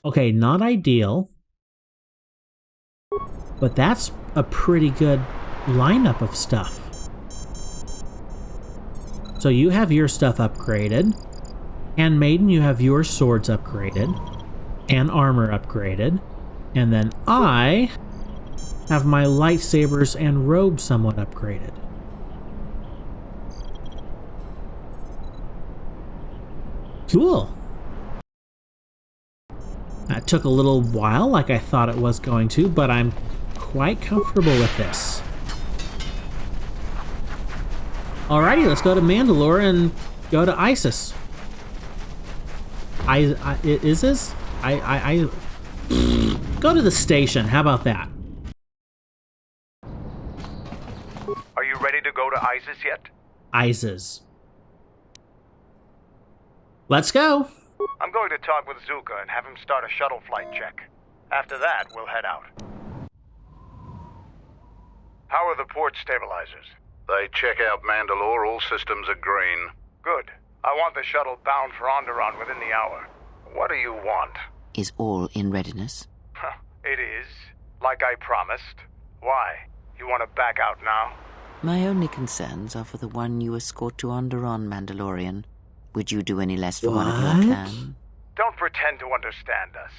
Okay, not ideal. But that's a pretty good lineup of stuff. So you have your stuff upgraded. Handmaiden, you have your swords upgraded. And armor upgraded. And then I have my lightsabers and robe somewhat upgraded. Cool. That took a little while, like I thought it was going to, but I'm quite comfortable with this. Alrighty, let's go to Mandalore and go to Isis. Isis? Go to the station. How about that? Are you ready to go to Isis yet? Isis. Let's go. I'm going to talk with Zuka and have him start a shuttle flight check. After that, we'll head out. How are the port stabilizers? They check out Mandalore. All systems are green. Good. I want the shuttle bound for Onderon within the hour. What do you want? Is all in readiness? It is. Like I promised. Why? You want to back out now? My only concerns are for the one you escort to Onderon, Mandalorian. Would you do any less for one of your clan? Don't pretend to understand us.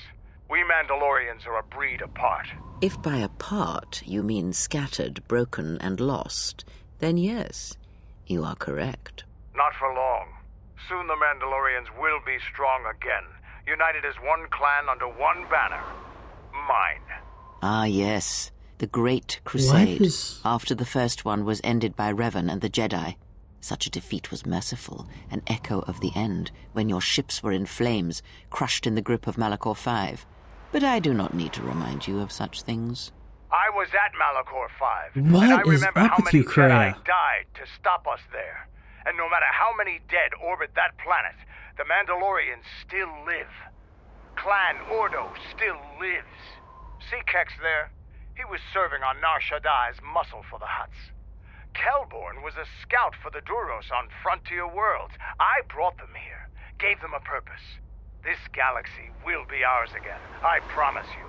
We Mandalorians are a breed apart. If by apart you mean scattered, broken, and lost, then yes, you are correct. Not for long. Soon the Mandalorians will be strong again, united as one clan under one banner. Mine. Ah, yes. The Great Crusade, What? after the first one was ended by Revan and the Jedi. Such a defeat was merciful, an echo of the end, when your ships were in flames, crushed in the grip of Malachor V. But I do not need to remind you of such things. I was at Malachor V, What and I is remember up how with many you, Karaeous? Jedi died to stop us there. And no matter how many dead orbit that planet, the Mandalorians still live. Clan Ordo still lives. See Kex there? He was serving on Nar Shaddai's muscle for the Hutts. Kelborn was a scout for the Duros on Frontier Worlds. I brought them here, gave them a purpose. This galaxy will be ours again, I promise you.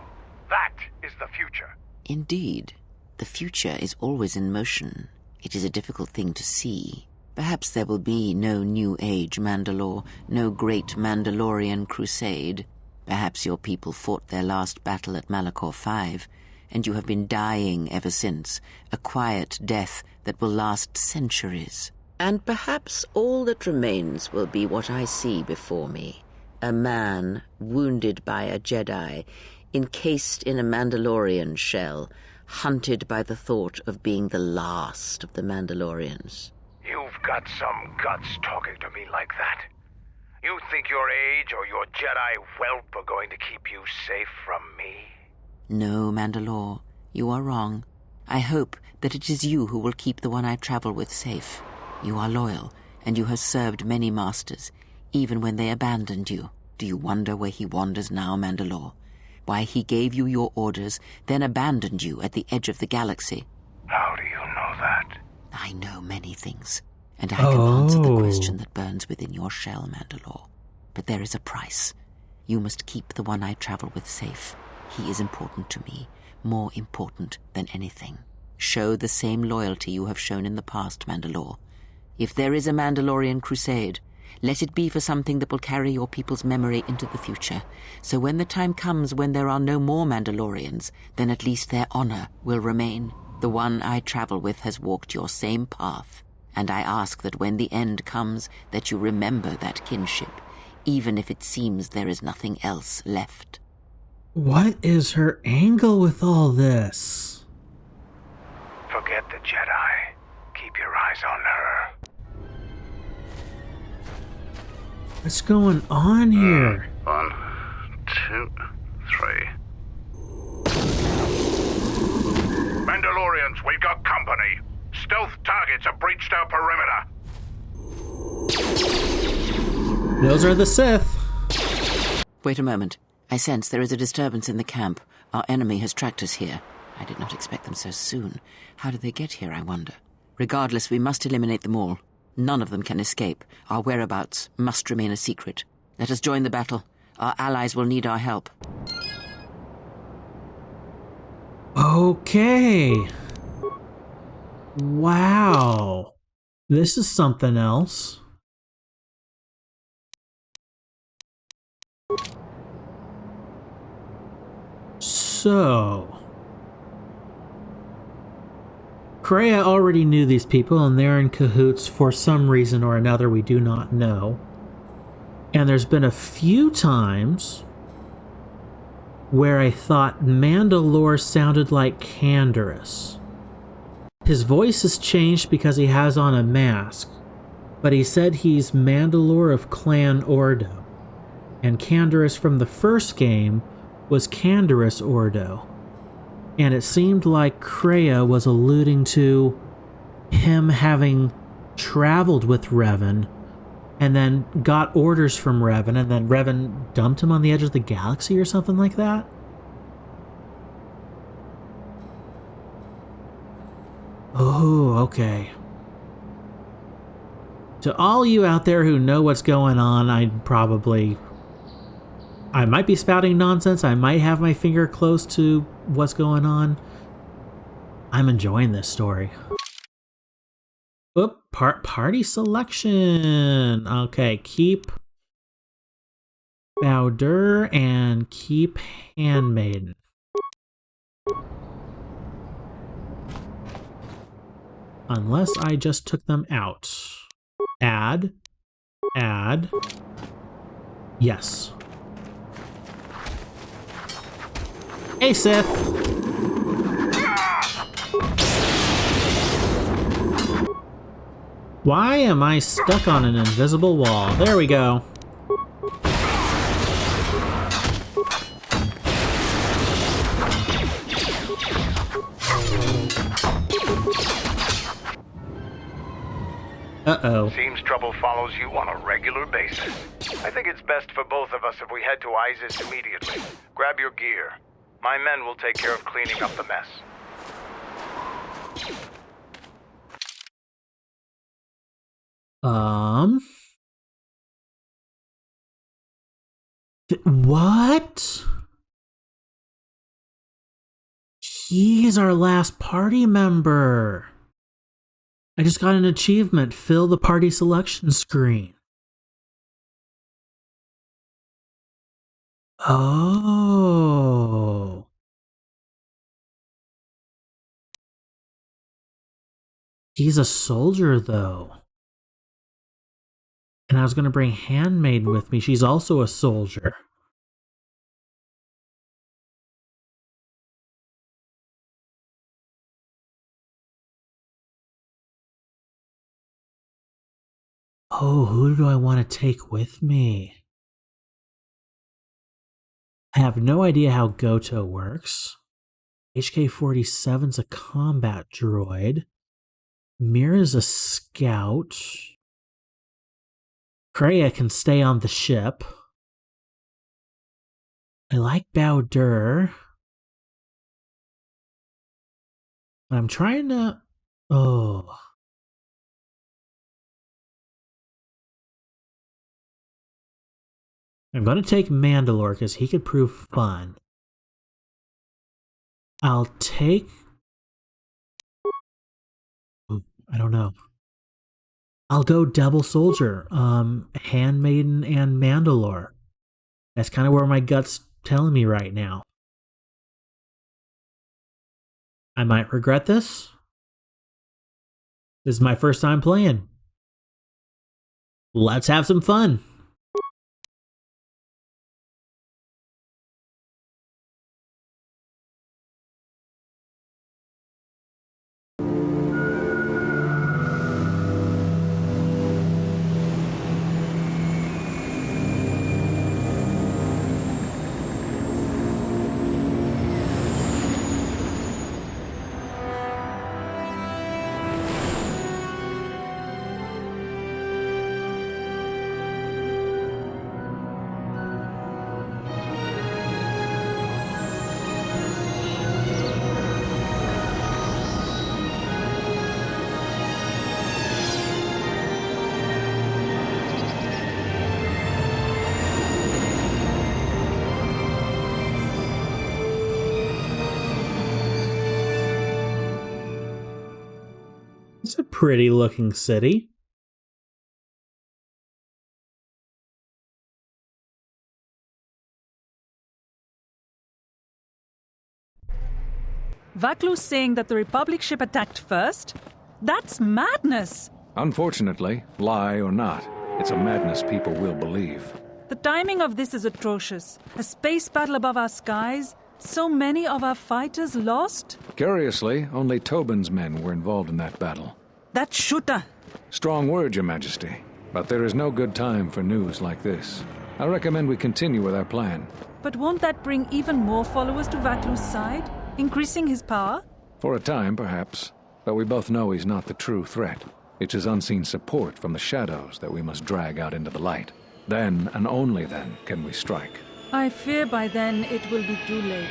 That is the future. Indeed, the future is always in motion. It is a difficult thing to see. Perhaps there will be no New Age Mandalore, no great Mandalorian crusade. Perhaps your people fought their last battle at Malachor V, and you have been dying ever since, a quiet death that will last centuries. And perhaps all that remains will be what I see before me. A man wounded by a Jedi, encased in a Mandalorian shell, hunted by the thought of being the last of the Mandalorians. You've got some guts talking to me like that. You think your age or your Jedi whelp are going to keep you safe from me? No, Mandalore, you are wrong. I hope that it is you who will keep the one I travel with safe. You are loyal, and you have served many masters, even when they abandoned you. Do you wonder where he wanders now, Mandalore? Why he gave you your orders, then abandoned you at the edge of the galaxy? How do you know that? I know many things, and I can answer the question that burns within your shell, Mandalore. But there is a price. You must keep the one I travel with safe. He is important to me, more important than anything. Show the same loyalty you have shown in the past, Mandalore. If there is a Mandalorian crusade, let it be for something that will carry your people's memory into the future. So when the time comes when there are no more Mandalorians, then at least their honor will remain. The one I travel with has walked your same path, and I ask that when the end comes, that you remember that kinship, even if it seems there is nothing else left. What is her angle with all this? Forget the Jedi. Keep your eyes on her. What's going on here? 1, 2, 3. Mandalorians, we've got company. Stealth targets have breached our perimeter. Those are the Sith. Wait a moment. I sense there is a disturbance in the camp. Our enemy has tracked us here. I did not expect them so soon. How did they get here, I wonder? Regardless, we must eliminate them all. None of them can escape. Our whereabouts must remain a secret. Let us join the battle. Our allies will need our help. Okay. Wow. This is something else. So, Karaeous already knew these people, and they're in cahoots for some reason or another we do not know. And there's been a few times where I thought Mandalore sounded like Karaeous. His voice has changed because he has on a mask, but he said he's Mandalore of Clan Ordo, and Karaeous from the first game was Karaeous Ordo, and it seemed like Karaeous was alluding to him having traveled with Revan and then got orders from Revan, and then Revan dumped him on the edge of the galaxy or something like that. Oh, okay. To all you out there who know what's going on, I might be spouting nonsense, I might have my finger close to what's going on. I'm enjoying this story. Oop, party selection. Okay, keep Bowder and keep Handmaiden. Unless I just took them out. Add. Yes. Hey, Sith! Why am I stuck on an invisible wall? There we go. Uh-oh. Seems trouble follows you on a regular basis. I think it's best for both of us if we head to Isis immediately. Grab your gear. My men will take care of cleaning up the mess. What? He's our last party member. I just got an achievement. Fill the party selection screen. Oh. He's a soldier, though. And I was going to bring Handmaiden with me. She's also a soldier. Oh, who do I want to take with me? I have no idea how Goto works. HK-47's a combat droid. Mira's a scout. Karaeous can stay on the ship. I like Bowder. I'm trying to... Oh... I'm going to take Mandalore because he could prove fun. I'll take... Ooh, I don't know. I'll go double soldier. Handmaiden and Mandalore. That's kind of where my gut's telling me right now. I might regret this. This is my first time playing. Let's have some fun. It's a pretty looking city. Vaklu's saying that the Republic ship attacked first? That's madness! Unfortunately, lie or not, it's a madness people will believe. The timing of this is atrocious. A space battle above our skies, so many of our fighters lost? Curiously, only Tobin's men were involved in that battle. That shooter! Strong word, Your Majesty, but there is no good time for news like this. I recommend we continue with our plan. But won't that bring even more followers to Vaklu's side? Increasing his power? For a time, perhaps, but we both know he's not the true threat. It's his unseen support from the shadows that we must drag out into the light. Then, and only then, can we strike. I fear by then it will be too late.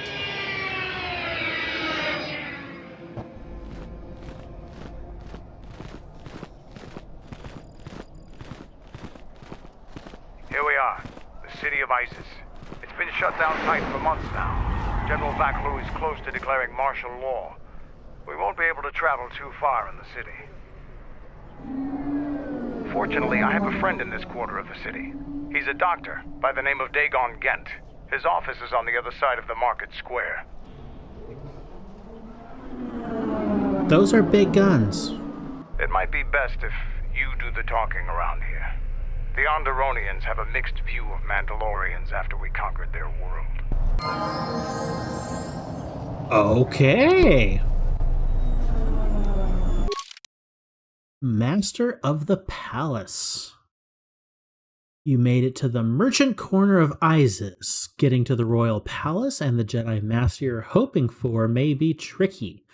Here we are, the city of Isis. It's been shut down tight for months now. General Vaklu is close to declaring martial law. We won't be able to travel too far in the city. Fortunately, I have a friend in this quarter of the city. He's a doctor by the name of Dagon Gent. His office is on the other side of the market square. Those are big guns. It might be best if you do the talking around here. The Onderonians have a mixed view of Mandalorians after we conquered their world. Okay. Master of the Palace. You made it to the merchant corner of Isis. Getting to the royal palace and the Jedi Master you're hoping for may be tricky,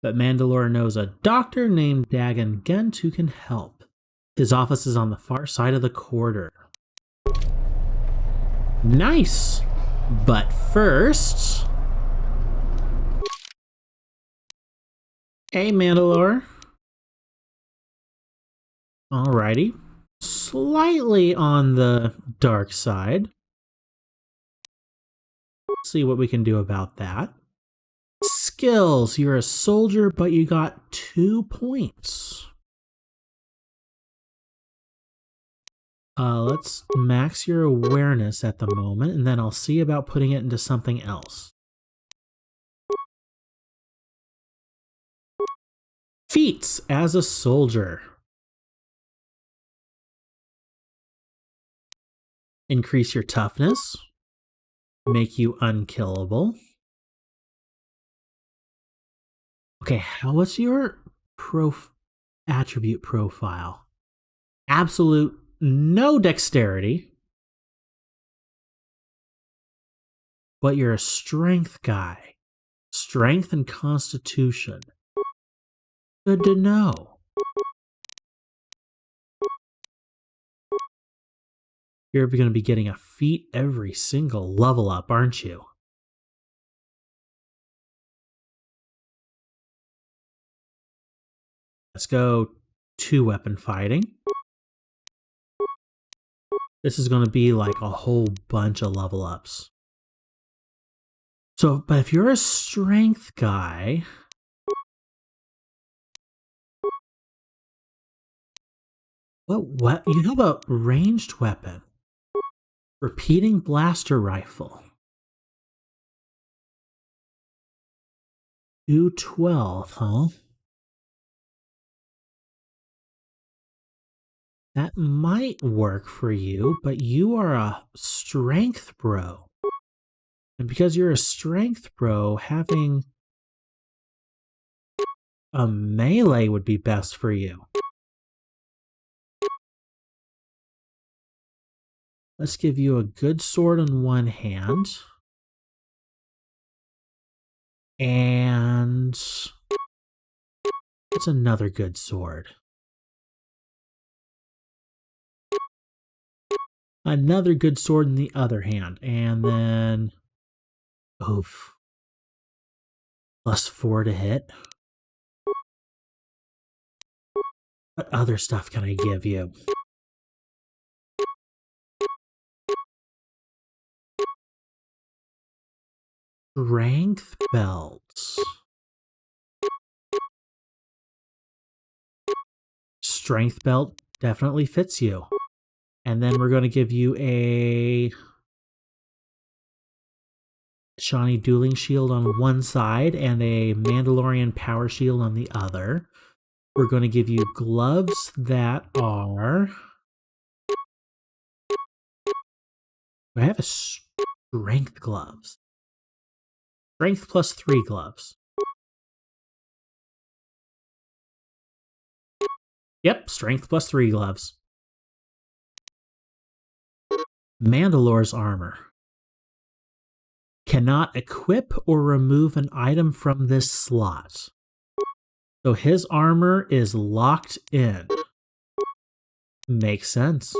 but Mandalore knows a doctor named Dagon Gent who can help. His office is on the far side of the corridor. Nice! But first... Hey, Mandalore. Alrighty. Slightly on the dark side. Let's see what we can do about that. Skills. You're a soldier, but you got 2 points. Let's max your awareness at the moment, and then I'll see about putting it into something else. Feats as a soldier. Increase your toughness. Make you unkillable. Okay, what's your attribute profile? Absolute no dexterity. But you're a strength guy. Strength and constitution. Good to know. You're going to be getting a feat every single level up, aren't you? Let's go 2-weapon fighting. This is going to be like a whole bunch of level ups. So, but if you're a strength guy... What? You have a ranged weapon. Repeating blaster rifle. 212, huh? That might work for you, but you are a strength bro. And because you're a strength bro, having a melee would be best for you. Let's give you a good sword in one hand. And it's another good sword. Another good sword in the other hand. And then... Oof. +4 to hit. What other stuff can I give you? Strength belts. strength belt definitely fits you. And then we're going to give you a Shawnee dueling shield on one side and a Mandalorian power shield on the other. We're going to give you gloves that are... I have a strength gloves. Strength plus 3 gloves. Yep, strength plus 3 gloves. Mandalore's armor. Cannot equip or remove an item from this slot. So his armor is locked in. Makes sense.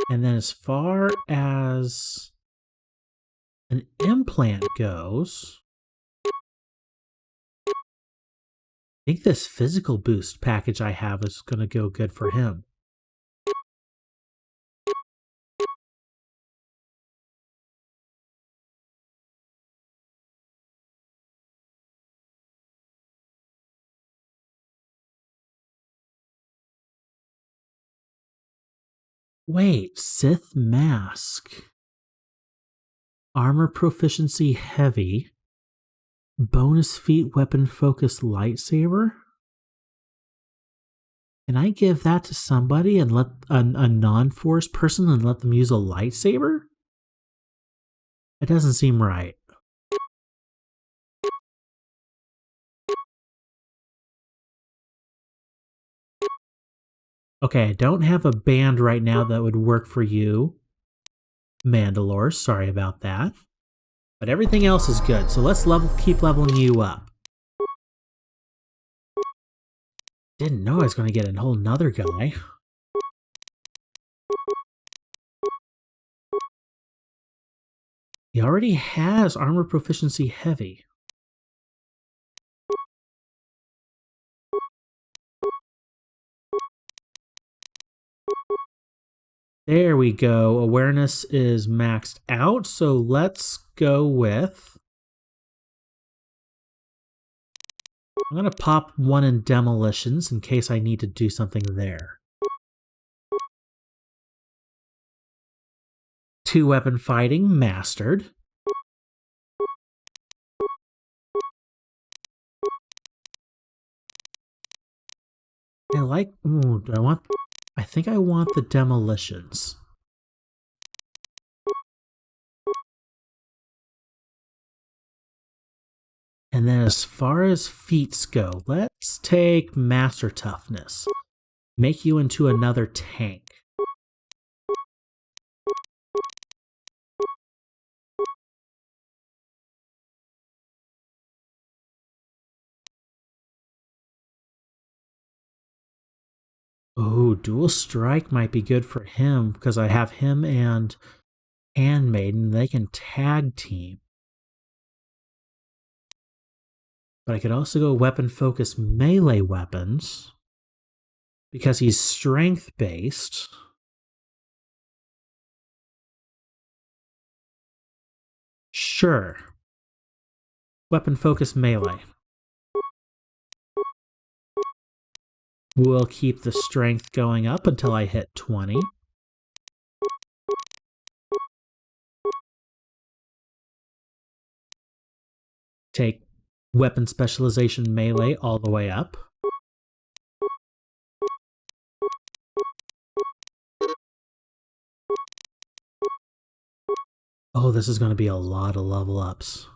And then as far as an implant goes, I think this physical boost package I have is going to go good for him. Wait, Sith Mask. Armor proficiency heavy. Bonus feat weapon focus lightsaber? Can I give that to somebody and let a non-force person and let them use a lightsaber? It doesn't seem right. Okay, I don't have a band right now that would work for you, Mandalore. Sorry about that. But everything else is good, so let's keep leveling you up. Didn't know I was going to get a whole nother guy. He already has armor proficiency heavy. There we go. Awareness is maxed out, so let's go with... I'm going to pop one in demolitions in case I need to do something there. 2 weapon fighting mastered. I like... Ooh, I think I want the demolitions. And then as far as feats go, let's take Master Toughness. Make you into another tank. Oh, Dual Strike might be good for him because I have him and Handmaiden. They can tag team. But I could also go weapon focus melee weapons because he's strength based. Sure. Weapon focus melee. We'll keep the strength going up until I hit 20. Take weapon specialization melee all the way up. Oh, this is going to be a lot of level ups.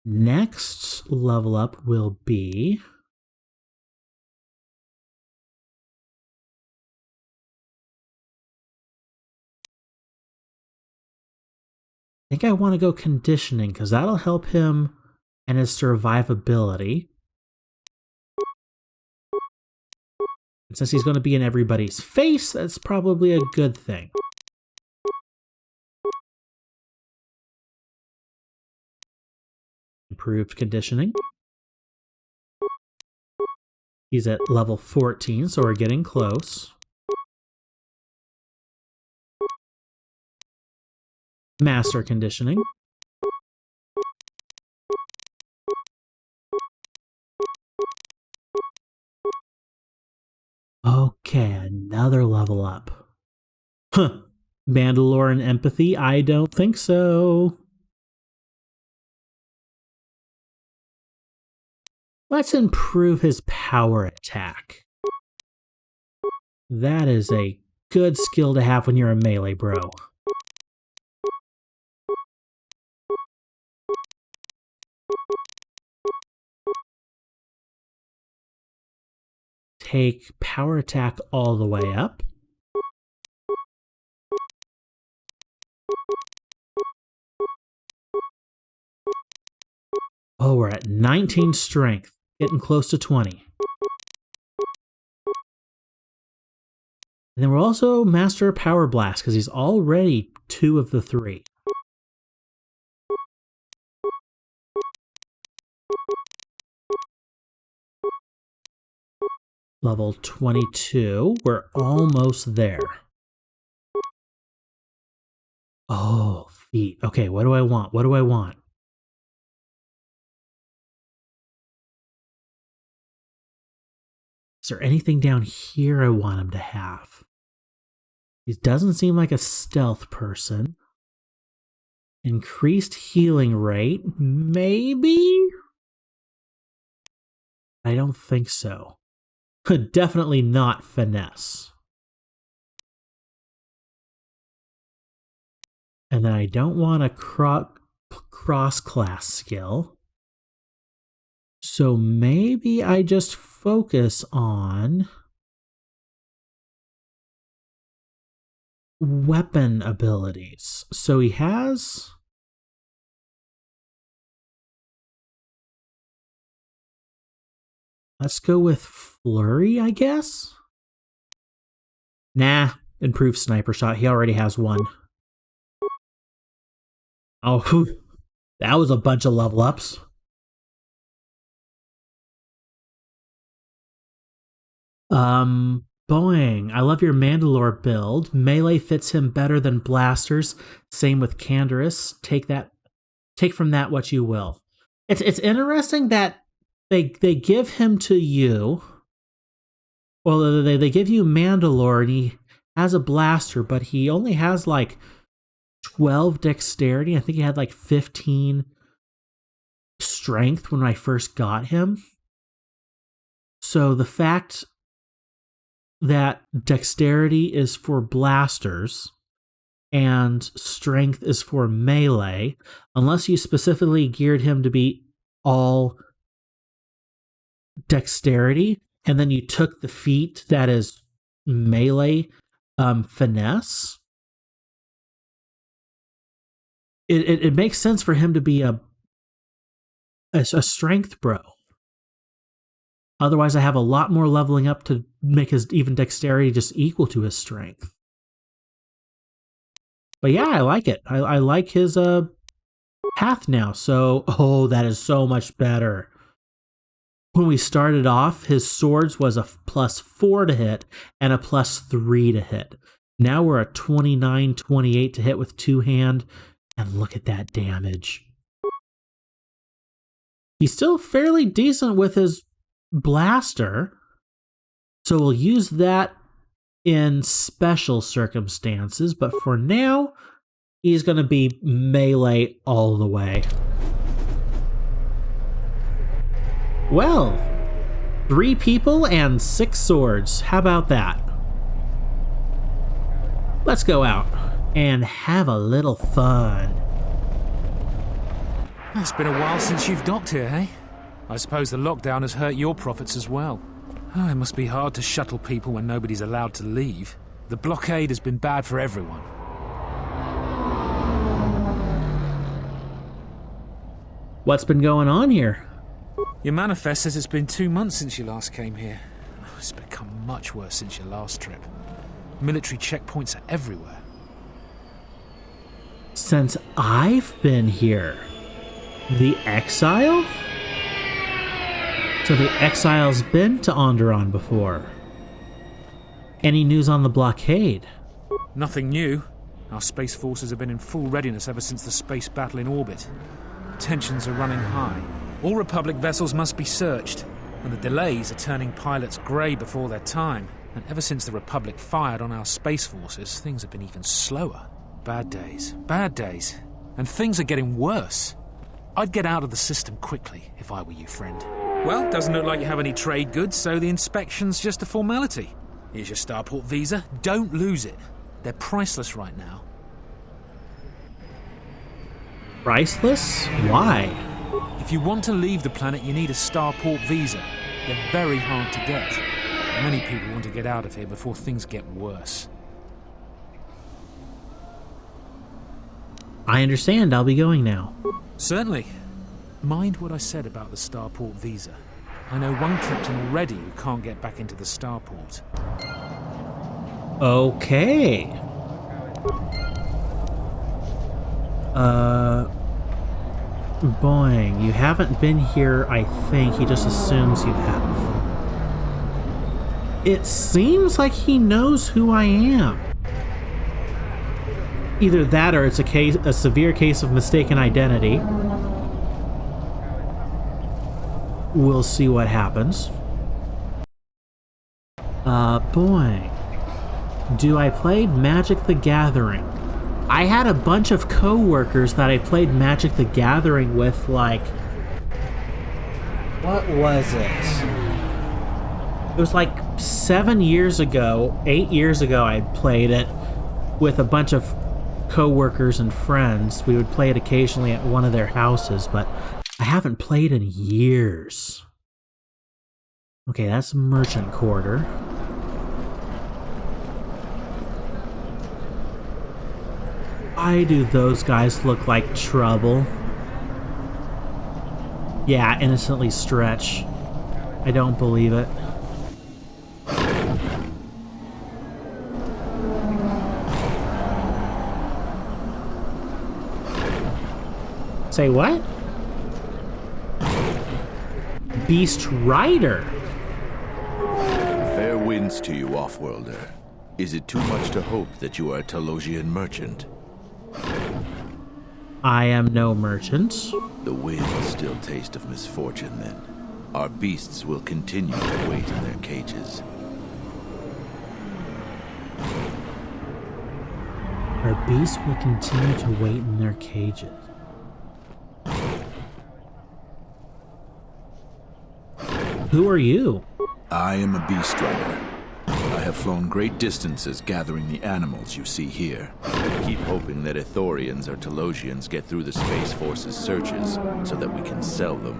Next level up will be... I think I want to go conditioning because that'll help him and his survivability. And since he's going to be in everybody's face, that's probably a good thing. Improved conditioning. He's at level 14, so we're getting close. Master conditioning. Okay, another level up. Huh. Mandalorian empathy? I don't think so. Let's improve his power attack. That is a good skill to have when you're a melee bro. Take power attack all the way up. Oh, we're at 19 strength, getting close to 20. And then we'll also master Power Blast, because he's already 2 of the 3. Level 22, we're almost there. Oh, feet. Okay, what do I want? What do I want? Is there anything down here I want him to have? He doesn't seem like a stealth person. Increased healing rate? Maybe? I don't think so. Definitely not finesse. And then I don't want a cross-class skill. So maybe I just focus on weapon abilities. So he has... Let's go with Flurry, I guess? Nah, improved sniper shot. He already has one. Oh, that was a bunch of level ups. Boing. I love your Mandalore build. Melee fits him better than blasters. Same with Karaeous. Take from that what you will. It's interesting that they give him to you. Well, they give you Mandalore and he has a blaster, but he only has like 12 dexterity. I think he had like 15 strength when I first got him. So the fact that dexterity is for blasters and strength is for melee, unless you specifically geared him to be all dexterity, and then you took the feat that is melee finesse, it makes sense for him to be a strength bro. Otherwise, I have a lot more leveling up to make his even dexterity just equal to his strength. But yeah, I like it. I like his path now. So, oh, that is so much better. When we started off, his swords was a +4 to hit and a +3 to hit. Now we're at 29, 28 to hit with 2-hand. And look at that damage. He's still fairly decent with his blaster, so we'll use that in special circumstances, but for now, he's going to be melee all the way. Well, 3 people and 6 swords. How about that? Let's go out and have a little fun. It's been a while since you've docked here, eh? I suppose the lockdown has hurt your profits as well. Oh, it must be hard to shuttle people when nobody's allowed to leave. The blockade has been bad for everyone. What's been going on here? Your manifest says it's been 2 months since you last came here. Oh, it's become much worse since your last trip. Military checkpoints are everywhere. Since I've been here? The Exile? So the Exile's been to Onderon before. Any news on the blockade? Nothing new. Our space forces have been in full readiness ever since the space battle in orbit. Tensions are running high. All Republic vessels must be searched. And the delays are turning pilots grey before their time. And ever since the Republic fired on our space forces, things have been even slower. Bad days. Bad days. And things are getting worse. I'd get out of the system quickly, if I were you, friend. Well, doesn't look like you have any trade goods, so the inspection's just a formality. Here's your starport visa. Don't lose it. They're priceless right now. Priceless? Why? If you want to leave the planet, you need a starport visa. They're very hard to get. Many people want to get out of here before things get worse. I understand. I'll be going now. Certainly. Mind what I said about the starport visa. I know one captain already who can't get back into the starport. Okay. Boing, you haven't been here, I think. He just assumes you have. It seems like he knows who I am. Either that or it's a severe case of mistaken identity. We'll see what happens. Boing. Do I play Magic the Gathering? I had a bunch of co-workers that I played Magic the Gathering with, like... What was it? It was like 7 years ago, 8 years ago I played it with a bunch of co-workers and friends. We would play it occasionally at one of their houses, but I haven't played in years. Okay, that's Merchant Quarter. Why do those guys look like trouble? Yeah, innocently stretch. I don't believe it. Say what? Beast Rider. Fair winds to you, Offworlder. Is it too much to hope that you are a Telosian merchant? I am no merchant. The winds still taste of misfortune, then. Our beasts will continue to wait in their cages. Our beasts will continue to wait in their cages. Who are you? I am a beast rider. I have flown great distances gathering the animals you see here. We keep hoping that Ithorians or Telosians get through the Space Force's searches so that we can sell them.